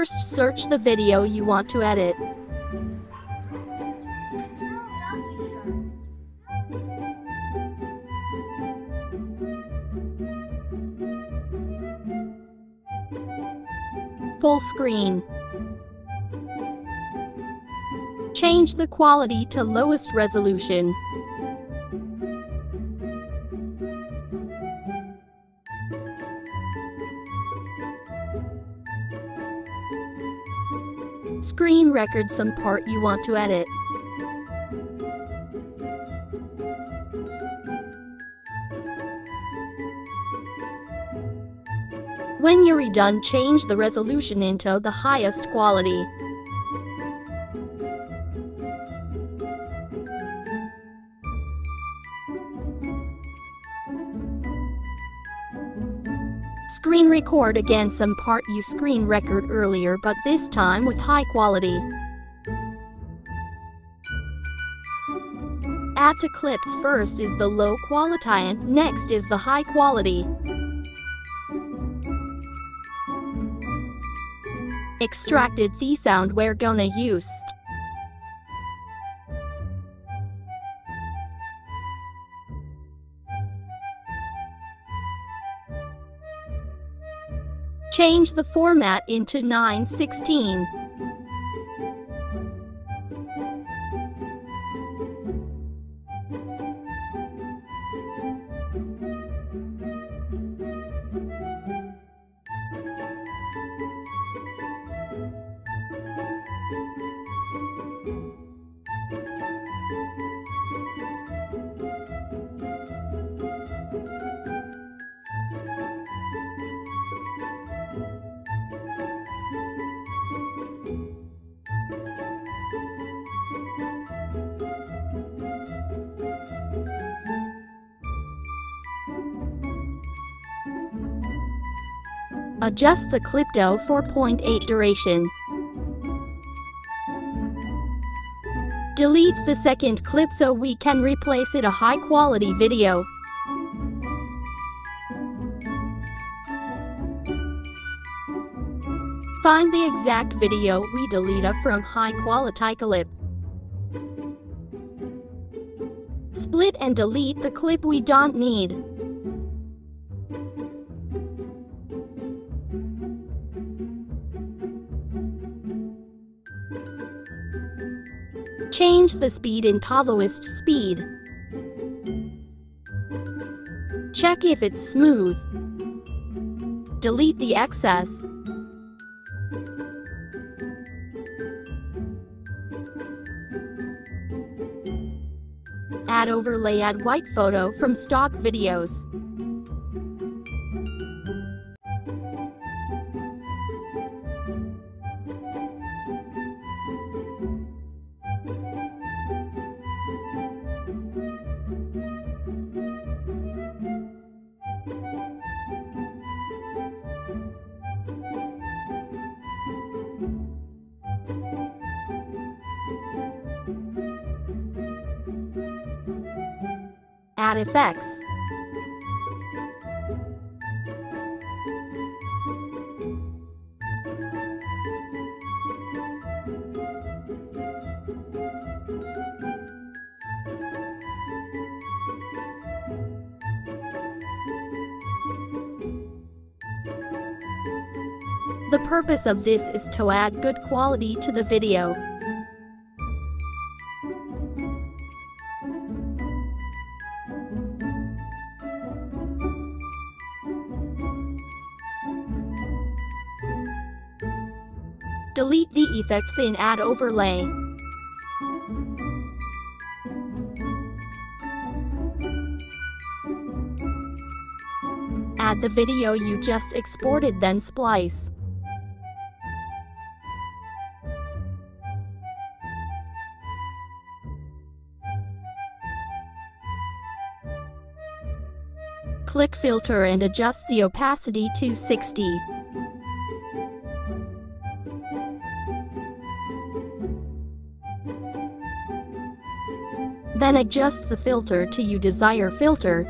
First, search the video you want to edit. Full screen. Change the quality to lowest resolution. Screen record some part you want to edit. When you're done, change the resolution into the highest quality. Screen record again some part you screen record earlier, but this time with high quality. Add to clips. First is the low quality and next is the high quality. Extracted the sound we're gonna use. Change the format into 9:16. Adjust the clip to 4.8 duration. Delete the second clip so we can replace it a high quality video. Find the exact video we deleted from high quality clip. Split and delete the clip we don't need. Change the speed into lowest speed. Check if it's smooth. Delete the excess. Add overlay. Add white photo from stock videos. Add effects. The purpose of this is to add good quality to the video. Delete the effects then add overlay. Add the video you just exported, then splice. Click filter and adjust the opacity to 60. Then adjust the filter to your desired filter.